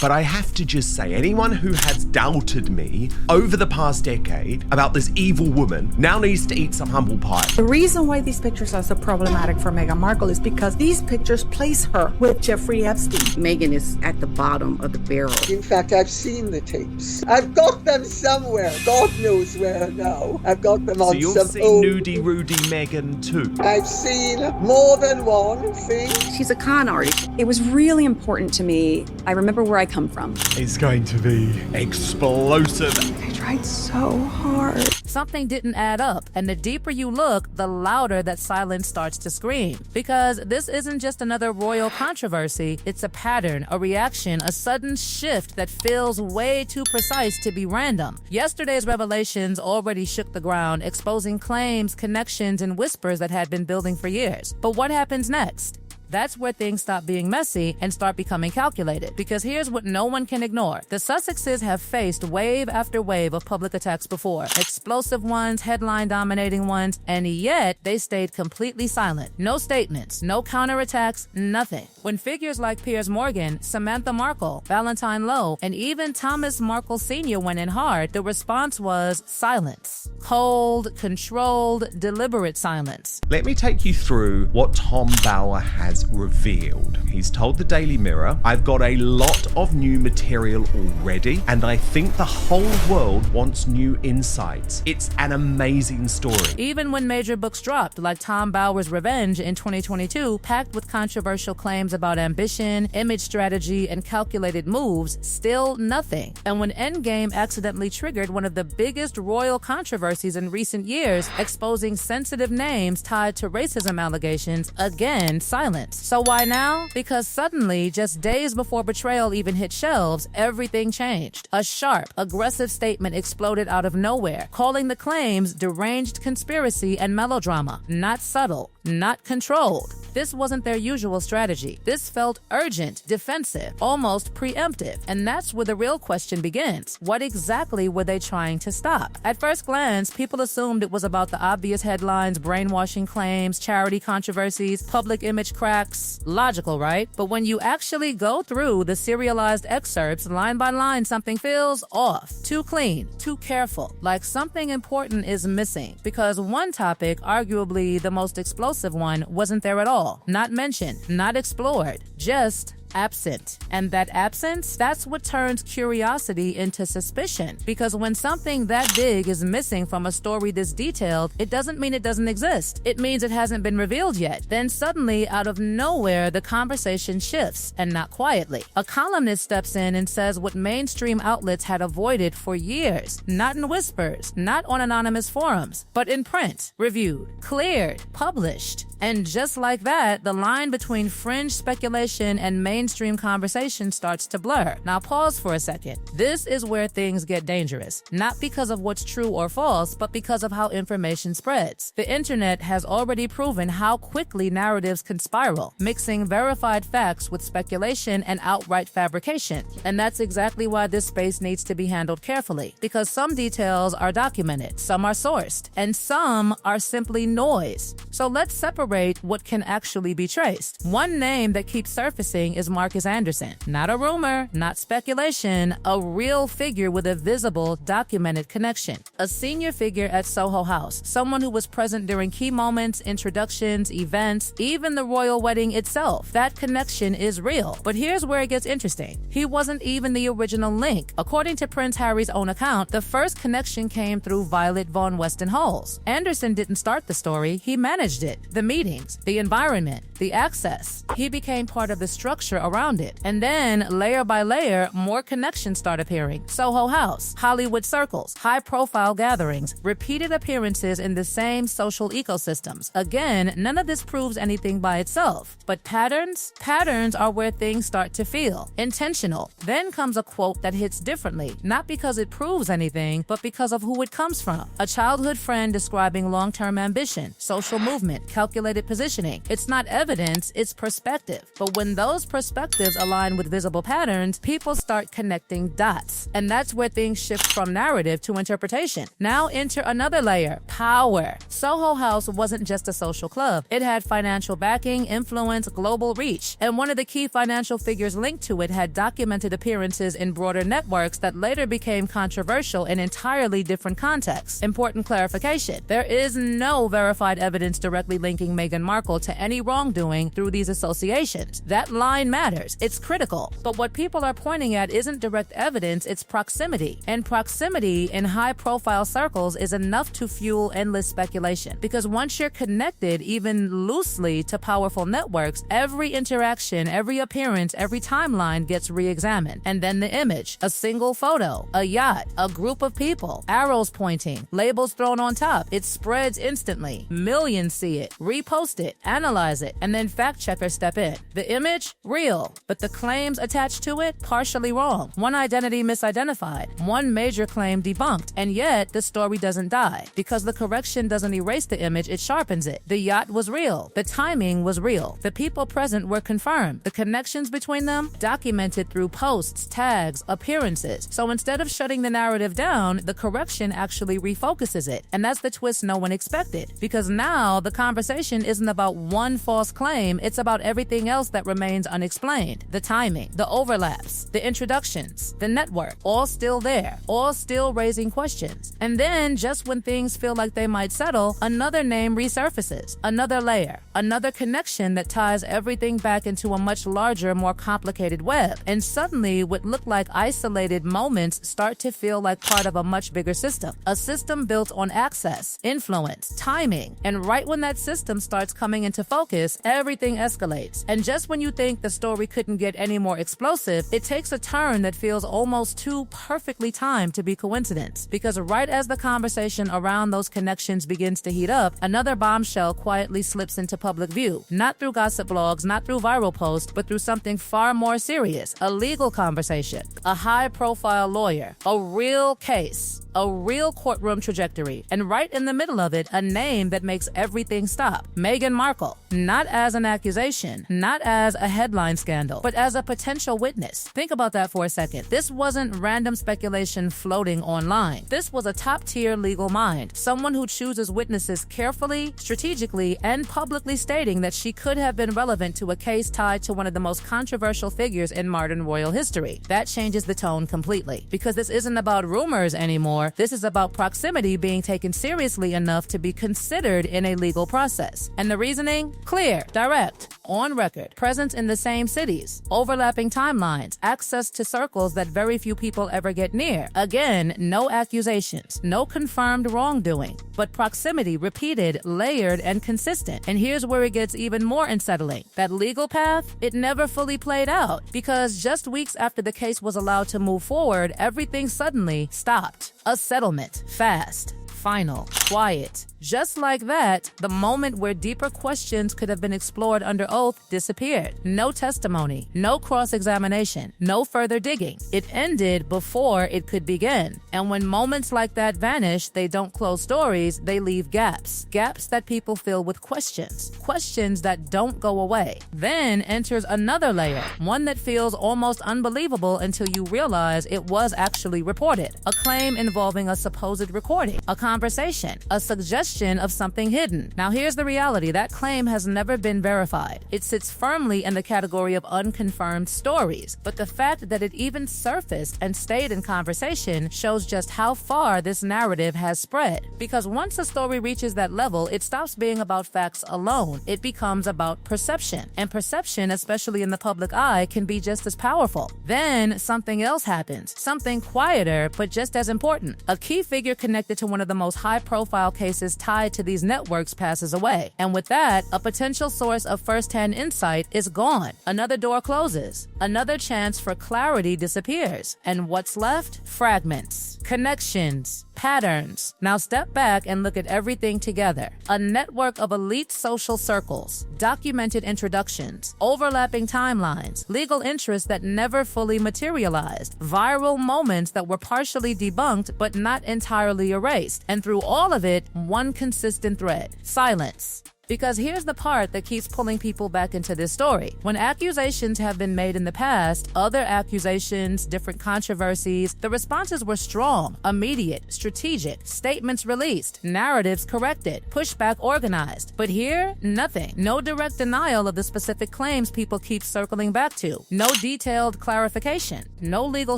but I have to just say, anyone who has doubted me over the past decade about this evil woman now needs to eat some humble pie. The reason why these pictures are so problematic for Meghan Markle is because these pictures place her with Jeffrey Epstein. Meghan is at the bottom of the barrel. In fact, I've seen the tapes. I've got them somewhere. God knows where now. I've got them on you've some seen old... Nudie Rudy Meghan too? I've seen more than one thing. She's a con artist. It was really important to me. I remember where I come from. It's going to be explosive. They tried so hard. Something didn't add up, and the deeper you look, the louder that silence starts to scream. Because this isn't just another royal controversy, it's a pattern, a reaction, a sudden shift that feels way too precise to be random. Yesterday's revelations already shook the ground, exposing claims, connections, and whispers that had been building for years. But what happens next? That's where things stop being messy and start becoming calculated. Because here's what no one can ignore. The Sussexes have faced wave after wave of public attacks before. Explosive ones, headline-dominating ones, and yet they stayed completely silent. No statements, no counterattacks, nothing. When figures like Piers Morgan, Samantha Markle, Valentine Lowe, and even Thomas Markle Sr. went in hard, the response was silence. Cold, controlled, deliberate silence. Let me take you through what Tom Bower has revealed. He's told the Daily Mirror, "I've got a lot of new material already, and I think the whole world wants new insights. It's an amazing story." Even when major books dropped, like Tom Bower's Revenge in 2022, packed with controversial claims about ambition, image strategy, and calculated moves, still nothing. And when Endgame accidentally triggered one of the biggest royal controversies in recent years, exposing sensitive names tied to racism allegations, again, silence. So why now? Because suddenly, just days before Betrayal even hit shelves, everything changed. A sharp, aggressive statement exploded out of nowhere, calling the claims deranged conspiracy and melodrama. Not subtle, not controlled. This wasn't their usual strategy. This felt urgent, defensive, almost preemptive. And that's where the real question begins. What exactly were they trying to stop? At first glance, people assumed it was about the obvious headlines, brainwashing claims, charity controversies, public image cracks. Logical, right? But when you actually go through the serialized excerpts line by line, something feels off. Too clean, too careful. Like something important is missing. Because one topic, arguably the most explosive one, wasn't there at all. Not mentioned, not explored, just absent. And that absence, that's what turns curiosity into suspicion. Because when something that big is missing from a story this detailed, it doesn't mean it doesn't exist. It means it hasn't been revealed yet. Then suddenly, out of nowhere, the conversation shifts, and not quietly. A columnist steps in and says what mainstream outlets had avoided for years. Not in whispers, not on anonymous forums, but in print, reviewed, cleared, published. And just like that, the line between fringe speculation and mainstream conversation starts to blur. Now pause for a second. This is where things get dangerous. Not because of what's true or false, but because of how information spreads. The internet has already proven how quickly narratives can spiral, mixing verified facts with speculation and outright fabrication. And that's exactly why this space needs to be handled carefully. Because some details are documented, some are sourced, and some are simply noise. So let's separate what can actually be traced. One name that keeps surfacing is Marcus Anderson. Not a rumor, not speculation, a real figure with a visible, documented connection. A senior figure at Soho House, someone who was present during key moments, introductions, events, even the royal wedding itself. That connection is real. But here's where it gets interesting. He wasn't even the original link. According to Prince Harry's own account, the first connection came through Violet von Westenholz. Anderson didn't start the story, he managed it. The meetings, the environment, the access. He became part of the structure around it. And then, layer by layer, more connections start appearing. Soho House, Hollywood circles, high-profile gatherings, repeated appearances in the same social ecosystems. Again, none of this proves anything by itself. But patterns? Patterns are where things start to feel intentional. Then comes a quote that hits differently, not because it proves anything, but because of who it comes from. A childhood friend describing long-term ambition, social movement, calculation, calculated positioning. It's not evidence, it's perspective. But when those perspectives align with visible patterns, people start connecting dots. And that's where things shift from narrative to interpretation. Now enter another layer, power. Soho House wasn't just a social club. It had financial backing, influence, global reach. And one of the key financial figures linked to it had documented appearances in broader networks that later became controversial in entirely different contexts. Important clarification. There is no verified evidence directly linking Meghan Markle to any wrongdoing through these associations. That line matters. It's critical. But what people are pointing at isn't direct evidence, it's proximity. And proximity in high-profile circles is enough to fuel endless speculation. Because once you're connected, even loosely, to powerful networks, every interaction, every appearance, every timeline gets re-examined. And then the image, a single photo, a yacht, a group of people, arrows pointing, labels thrown on top. It spreads instantly. Millions see it, repost it, analyze it, and then fact-checkers step in. The image, real, but the claims attached to it, partially wrong. One identity misidentified, one major claim debunked, and yet the story doesn't die. Because the correction doesn't erase the image, it sharpens it. The yacht was real. The timing was real. The people present were confirmed. The connections between them, documented through posts, tags, appearances. So instead of shutting the narrative down, the correction actually refocuses it. And that's the twist no one expected. Because now the conversation isn't about one false claim, it's about everything else that remains unexplained. The timing, the overlaps, the introductions, the network, all still there, all still raising questions. And then, just when things feel like they might settle, another name resurfaces, another layer, another connection that ties everything back into a much larger, more complicated web. And suddenly, what looked like isolated moments start to feel like part of a much bigger system. A system built on access, influence, timing. And right when that system starts coming into focus, everything escalates. And just when you think the story couldn't get any more explosive, it takes a turn that feels almost too perfectly timed to be coincidence. Because right as the conversation around those connections begins to heat up, another bombshell quietly slips into public view. Not through gossip blogs, not through viral posts, but through something far more serious. A legal conversation, a high-profile lawyer, a real case, a real courtroom trajectory, and right in the middle of it, a name that makes everything stop. Meghan Markle. Not as an accusation, not as a headline scandal, but as a potential witness. Think about that for a second. This wasn't random speculation floating online. This was a top-tier legal mind, someone who chooses witnesses carefully, strategically, and publicly stating that she could have been relevant to a case tied to one of the most controversial figures in modern royal history. That changes the tone completely, because this isn't about rumors anymore. This is about proximity being taken seriously enough to be considered in a legal process. And the reasoning? Clear, direct, on record, presence in the same cities, overlapping timelines, access to circles that very few people ever get near. Again, no accusations, no confirmed wrongdoing, but proximity repeated, layered, and consistent. And here's where it gets even more unsettling. That legal path, it never fully played out, because just weeks after the case was allowed to move forward, everything suddenly stopped. A settlement, fast, final, quiet. Just like that, the moment where deeper questions could have been explored under oath disappeared. No testimony, no cross-examination, no further digging. It ended before it could begin. And when moments like that vanish, they don't close stories, they leave gaps. Gaps that people fill with questions. Questions that don't go away. Then enters another layer, one that feels almost unbelievable until you realize it was actually reported. A claim involving a supposed recording, a conversation, a suggestion of something hidden. Now here's the reality. That claim has never been verified. It sits firmly in the category of unconfirmed stories. But the fact that it even surfaced and stayed in conversation shows just how far this narrative has spread. Because once a story reaches that level, it stops being about facts alone. It becomes about perception. And perception, especially in the public eye, can be just as powerful. Then something else happens. Something quieter, but just as important. A key figure connected to one of the most high-profile cases tied to these networks passes away. And with that, a potential source of first-hand insight is gone. Another door closes. Another chance for clarity disappears. And what's left? Fragments, connections, patterns. Now step back and look at everything together. A network of elite social circles, documented introductions, overlapping timelines, legal interests that never fully materialized, viral moments that were partially debunked but not entirely erased. And through all of it, one consistent thread: silence. Because here's the part that keeps pulling people back into this story. When accusations have been made in the past, other accusations, different controversies, the responses were strong, immediate, strategic, statements released, narratives corrected, pushback organized. But here, nothing. No direct denial of the specific claims people keep circling back to. No detailed clarification. No legal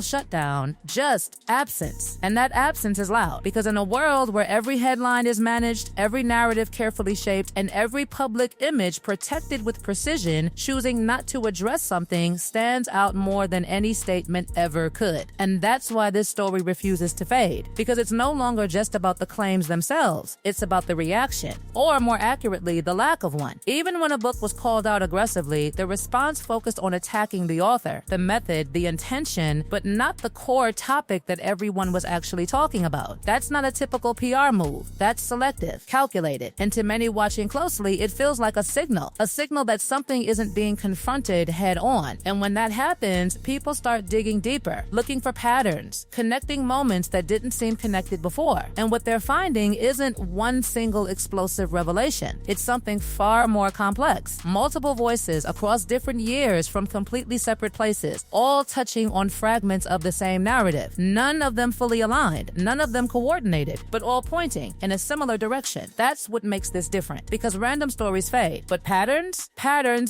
shutdown. Just absence. And that absence is loud, because in a world where every headline is managed, every narrative carefully shaped, and every public image protected with precision, choosing not to address something stands out more than any statement ever could. And that's why this story refuses to fade, because it's no longer just about the claims themselves. It's about the reaction, or more accurately, the lack of one. Even when a book was called out aggressively, the response focused on attacking the author, the method, the intention, but not the core topic that everyone was actually talking about. That's not a typical PR move. That's selective, calculated, and to many watching closely, it feels like a signal that something isn't being confronted head on. And when that happens, people start digging deeper, looking for patterns, connecting moments that didn't seem connected before. And what they're finding isn't one single explosive revelation. It's something far more complex. Multiple voices across different years from completely separate places, all touching on fragments of the same narrative. None of them fully aligned, none of them coordinated, but all pointing in a similar direction. That's what makes this different, because random stories fade, but patterns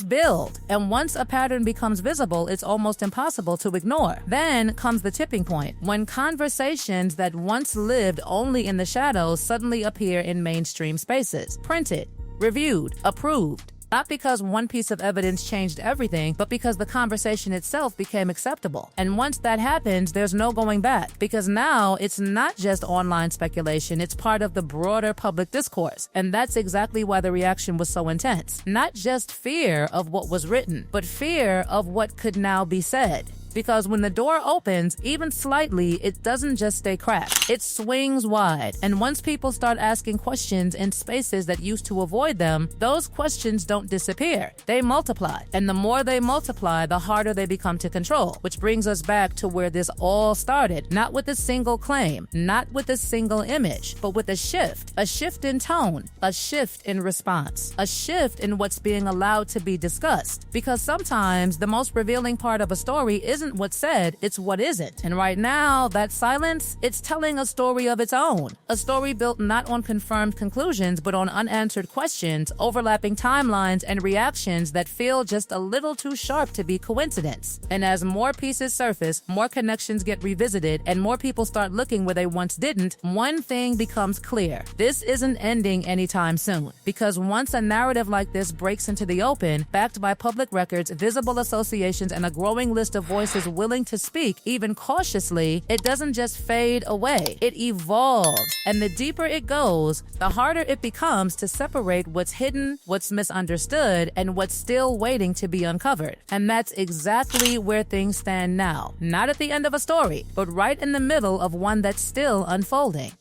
build. And once a pattern becomes visible, it's almost impossible to ignore. Then comes the tipping point, when conversations that once lived only in the shadows suddenly appear in mainstream spaces. Printed, reviewed, approved. Not because one piece of evidence changed everything, but because the conversation itself became acceptable. And once that happens, there's no going back, because now it's not just online speculation, it's part of the broader public discourse. And that's exactly why the reaction was so intense. Not just fear of what was written, but fear of what could now be said. Because when the door opens, even slightly, it doesn't just stay cracked. It swings wide. And once people start asking questions in spaces that used to avoid them, those questions don't disappear. They multiply. And the more they multiply, the harder they become to control. Which brings us back to where this all started. Not with a single claim, not with a single image, but with a shift. A shift in tone, a shift in response, a shift in what's being allowed to be discussed. Because sometimes the most revealing part of a story isn't what's said, it's what isn't. And right now, that silence, it's telling a story of its own. A story built not on confirmed conclusions, but on unanswered questions, overlapping timelines, and reactions that feel just a little too sharp to be coincidence. And as more pieces surface, more connections get revisited, and more people start looking where they once didn't, one thing becomes clear. This isn't ending anytime soon. Because once a narrative like this breaks into the open, backed by public records, visible associations, and a growing list of voices willing to speak, even cautiously, it doesn't just fade away. It evolves. And the deeper it goes, the harder it becomes to separate what's hidden, what's misunderstood, and what's still waiting to be uncovered. And that's exactly where things stand now. Not at the end of a story, but right in the middle of one that's still unfolding.